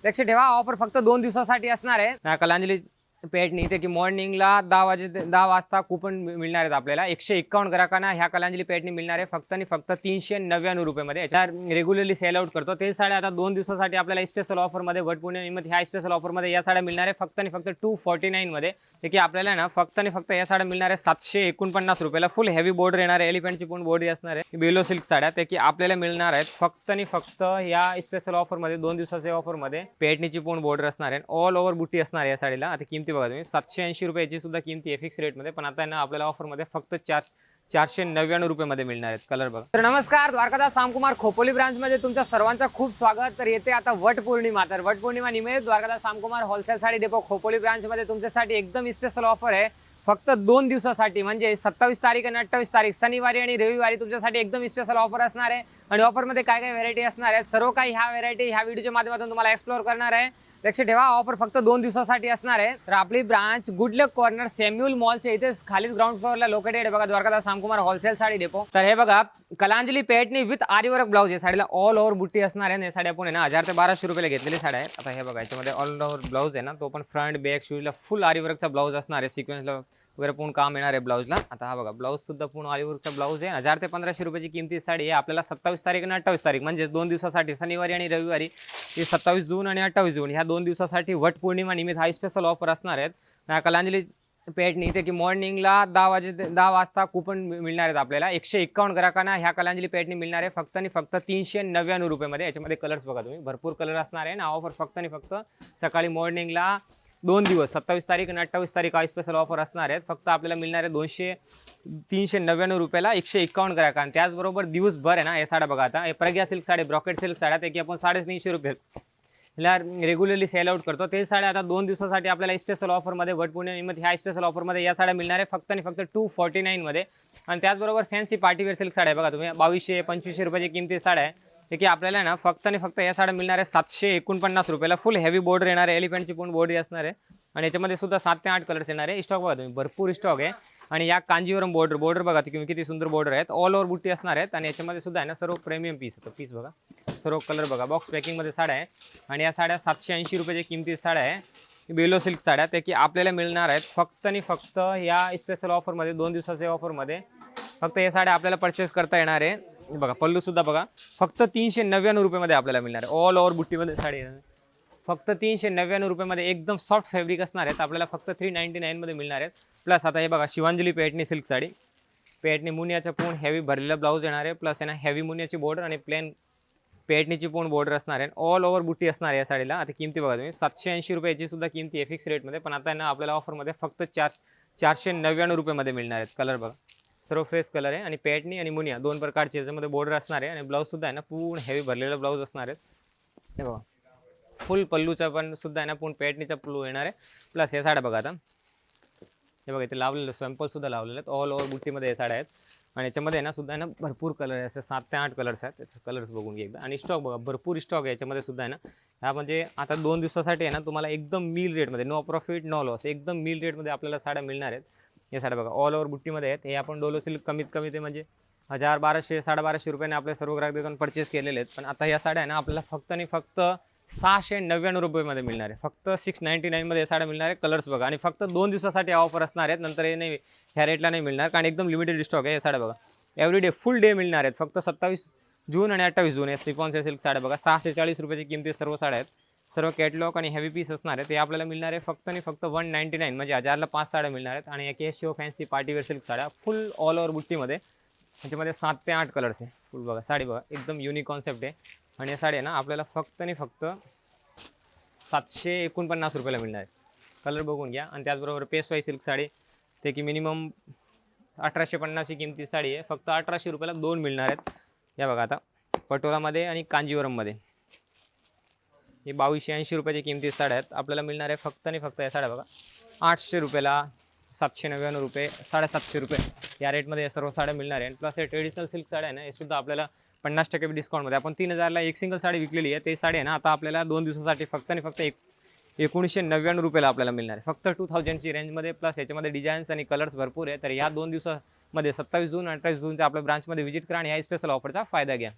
लक्ष ठेवा, ऑफर फक्त 2 दिवसासाठी असणार आहे। कलांजली पेठणी इथे की मॉर्निंगला 10 वाजता कुपन मिळणार आहेत आपल्याला। 151 ग्राहकांना ह्या कलांजली पेठणी मिळणार आहे फक्त आणि फक्त 399 रुपये। याच्या रेग्युलरली सेल आउट करतो ते साड्या आता 2 दिवसासाठी आपल्याला स्पेशल ऑफर मध्ये वटपौर्णिमेमध्ये ह्या स्पेशल ऑफर मध्ये या साड्या मिळणार आहे फक्त आणि फक्त 249 मध्ये। ते की आपल्याला ना फक्त आणि फक्त या साड्या मिळणार आहे 749 रुपयाला। फुल हेवी बॉर्डर येणार आहे, एलिफंटची पूर्ण बॉडी असणार आहे, बेलो सिल्क साड्या ते की आपल्याला मिळणार आहेत फक्त आणि फक्त या स्पेशल ऑफर मध्ये 2 दिवसाच्या ऑफर मध्ये। पेठणीची पूर्ण बॉर्डर असणार आहे, ऑल ओव्हर बुटी असणार आहे या साडीला। आता किमती बघा तुम्ही, 780 रुपयाची सुद्धा किमती आहे फिक्स रेट मध्ये, पण आता ना आपल्याला ऑफर मध्ये फक्त 499 रुपये मध्ये मिळणार आहेत। कलर बघा। तर नमस्कार, द्वारकादास सामकुमार खोपोली ब्रांच मध्ये तुमच्या सर्वांचं खूप स्वागत। तर येते आता वटपौर्णिमा, तर वटपौर्णिमा निमित्त Dwarkadas Samkumar wholesale sari depot Khopoli branch मध्ये तुमच्यासाठी एकदम स्पेशल ऑफर आहे फक्त 2 दिवसासाठी, म्हणजे 27 तारीख आणि 28 तारीख शनिवारी आणि रविवारी तुमच्यासाठी एकदम स्पेशल ऑफर असणार आहे। आणि ऑफर मध्ये काय काय व्हरायटी असणार आहेत सर्व काही ह्या व्हरायटी ह्या व्हिडिओच्या माध्यमातून तुम्हाला एक्सप्लोर करणार आहे। लक्ष ठेवा, ऑफर फक्त 2 दिवसासाठी असणार आहे। तर आपली ब्रांच गुडलक कॉर्नर सेम्युल मॉलच्या इथे खालीच ग्राउंड फ्लोअरला लोकेटेड आहे बघा, द्वारकादास सामकुमार होलसेल साडी डेपो। तर हे बघा कलांजली पेठणी विथ आरी वर्क ब्लाउज आहे, साडीला ऑल ओव्हर बुट्टी असणार आहे। साडी आपण आहे ना 1000 ते 1200 रुपयाला घेतलेली साड्या आहेत। आता हे बघा याच्यामध्ये ऑल ओव्हर ब्लाउज आहे ना, तो पण फ्रंट बॅक शूजला फुल आरी वर्कचा ब्लाउज असणार आहे, सिक्वेन्सला वगैरे पूर्ण काम येणार आहे ब्लाउजला। आता हा बघा ब्लाउज सुद्धा पूर्ण आरी वर्कचा ब्लाउज आहे। 1000 ते 1500 रुपयाची किमती साडी आहे आपल्याला 27 तारीख आणि 28 तारीख म्हणजे 2 दिवसासाठी शनिवारी आणि रविवारी, 27 जून आणि 28 जून ह्या 2 दिवसासाठी वटपौर्णिमा निमित्त हा स्पेशल ऑफर असणार आहेत। कलांजली पेठणी इथे की मॉर्निंगला 10 वाजता कुपन मिळणार आहेत आपल्याला। 151 ग्राहकांना ह्या कलांजली पेठणी मिळणार आहे फक्त आणि फक्त 399 रुपये मध्ये। याच्यामध्ये कलर्स बघा तुम्ही, भरपूर कलर असणार आहे ना। ऑफर फक्त आणि फक्त सकाळी मॉर्निंगला 2 दिवस 27 तारीख आणि 28 तारीख हा स्पेशल ऑफर असणार आहेत। फक्त आपल्याला मिळणार आहे 399 रुपयाला 151 ग्राहकांना। त्याचबरोबर दिवसभर आहे ना हे साड्या बघा, आता हे Pragya silk sari brocade silk साड्या ते की आपण 350 रुपये ला रेग्युलरली सेल आउट करतो ते साड्या आता 2 दिवसासाठी आपल्याला स्पेशल ऑफर मध्ये वटपौर्णिमेमध्ये ह्या स्पेशल ऑफर मध्ये या साड्या मिळणार आहे फक्त आणि फक्त 249 मध्ये। आणि त्याचबरोबर फॅन्सी पार्टीवेअर सिल्क साड्या बघा तुम्ही, 2200-2500 रुपयाची किमती साड्या आहे ते की आपल्याला ना फक्त आणि फक्त या साड्या मिळणार आहे 749 रुपयाला। फुल हेवी बॉर्डर येणार आहे, एलिफंटची पूर्ण बॉडी असणार आहे आणि याच्यामध्ये सुद्धा 7 ते 8 कलर्स येणार आहे। स्टॉक बघा तुम्ही, भरपूर स्टॉक आहे। आणि या कांजीवरम बॉर्डर बघा तुम्ही, किती सुंदर बॉर्डर आहेत, ऑल ओव्हर बुट्टी असणार आहेत। आणि याच्यामध्ये सुद्धा आहे ना सर्व प्रीमियम पीस येतो, पीस बघा सर्व कलर बघा, बॉक्स पॅकिंग मध्ये साड्या आहे। आणि या साड्या 780 रुपयाची किमती साड्या आहे, बेलो सिल्क साड्या ते की आपल्याला मिळणार आहेत फक्त आणि फक्त या स्पेशल ऑफर मध्ये 2 दिवसाच्या ऑफर मध्ये। फक्त या साड्या आपल्याला परचेस करता येणार आहे बघा। पल्लू सुद्धा बघा फक्त 399 रुपये मध्ये आपल्याला मिळणार आहे, ऑल ओव्हर बुट्टी मध्ये साडी फक्त 399 रुपये मध्ये। एकदम सॉफ्ट फॅब्रिक असणार आहेत, आपल्याला फक्त 399 मध्ये मिळणार आहेत। प्लस आता हे बघा शिवांजली पेठणी सिल्क साडी, पेठणी मुनियाच्या पूर्ण हेवी भरलेला ब्लाउज येणार आहे, प्लस आहे ना हेवी मुनियाची बॉर्डर आणि प्लेन पेठणीची पूर्ण बॉर्डर असणार आहे, ऑल ओव्हर बुट्टी असणार आहे या साडीला। आता किमती बघा तुम्ही, 780 रुपयाची सुद्धा किमती आहे फिक्स रेट मध्ये, पण आता ना आपल्याला ऑफर मध्ये फक्त 499 रुपये मध्ये मिळणार आहेत। कलर बघा सर्व फ्रेश कलर आहे आणि पेठणी आणि मुनिया दोन प्रकारचे याच्यामध्ये बॉर्डर असणार आहे। आणि ब्लाउज सुद्धा आहे ना पूर्ण हेवी भरलेला ब्लाउज असणार आहे, हे बघा फुल पल्लूचा पण सुद्धा आहे ना पूर्ण पेठणीचा पल्लू येणार आहे। प्लस हे साड्या बघा, आता हे बघा इथे लावलेलं सॅम्पल सुद्धा लावलेले आहेत, ऑल ओव्हर बुट्टीमध्ये हे साड्या आहेत। आणि याच्यामध्ये आहे ना सुद्धा आहे ना भरपूर कलर आहे, असे 7 ते 8 कलर्स आहेत, त्याचे कलर्स बघून घ्या एकदा। आणि स्टॉक बघा भरपूर स्टॉक आहे याच्यामध्ये सुद्धा आहे ना। ह्या म्हणजे आता 2 दिवसासाठी आहे ना तुम्हाला एकदम मील रेटमध्ये, नो प्रॉफिट नो लॉस, एकदम मील रेटमध्ये आपल्याला साड्या मिळणार आहेत। हे साड्या बघा ऑल ओव्हर बुट्टीमध्ये आहेत। हे आपण डोलो सिल्क कमीत कमी ते म्हणजे 1000, 1200, 1250 रुपयाने आपले सर्व ग्राहक देऊन परचेस केलेले आहेत। पण आता या साड्या आहे ना आपल्याला फक्त आणि फक्त 699 रुपये मध्ये मिळणार आहे, फक्त 699 मध्ये साड्या मिळणार आहे। कलर्स बघा आणि फक्त 2 दिवसासाठी ऑफर असणार आहेत, नंतर हे नाही ह्या रेटला नाही मिळणार, कारण एकदम लिमिटेड स्टॉक आहे। हे साड्या बघा एव्हरीडे फुल डे मिळणार आहेत फक्त 27 जून आणि 28 जून। या सिफॉनच्या सिल्क साड्या बघा 640 रुपयाची किमती सर्व साड्या आहेत, सर्व कॅटलॉग आणि हेवी पीस असणार आहेत। ते आपल्याला मिळणार आहे फक्त आणि फक्त 199 म्हणजे 1000ला 5 साड्या मिळणार आहेत। आणि या केशो फॅन्सी पार्टीवेअर सिल्क साड्या फुल ऑल ओव्हर बुट्टीमध्ये, त्याच्यामध्ये 7 ते 8 कलर्स आहे। फुल बघा साडी बघा एकदम युनिक कॉन्सेप्ट आहे। आणि या साडी आहे ना आपल्याला फक्त आणि फक्त 749 रुपयाला मिळणार आहे, कलर बघून घ्या। आणि त्याचबरोबर पेशवाई सिल्क साडी ते की मिनिमम 1850 ची किमती साडी आहे, फक्त 1800 रुपयाला 2 मिळणार आहेत। या बघा आता पटोलामध्ये आणि कांजीवरममध्ये हे 2280 रुपयाची किमती साड्या आहेत, आपल्याला मिळणार आहे फक्त आणि फक्त या साड्या बघा 800 रुपयाला, 799 रुपये, 750 रुपये या रेटमध्ये सर्व साड्या मिळणार आहे। प्लस हे ट्रेडिशनल सिल्क साड्या आहे ना, हे सुद्धा आपल्याला 50% डिस्काउंटमध्ये, आपण 3000ला एक सिंगल साडी विकलेली आहे, ते साडी आहे ना आता आपल्याला 2 दिवसासाठी फक्त आणि फक्त 1999 रुपयाला आपल्याला मिळणार आहे, फक्त 2000ची रेंजमध्ये। प्लस याच्यामध्ये डिझाईन्स आणि कलर्स भरपूर आहे। तर या 2 दिवसामध्ये 27 जून 28 जूनच्या आपल्या ब्रांचमध्ये व्हिजिट करा आणि या स्पेशल ऑफरचा फायदा घ्या।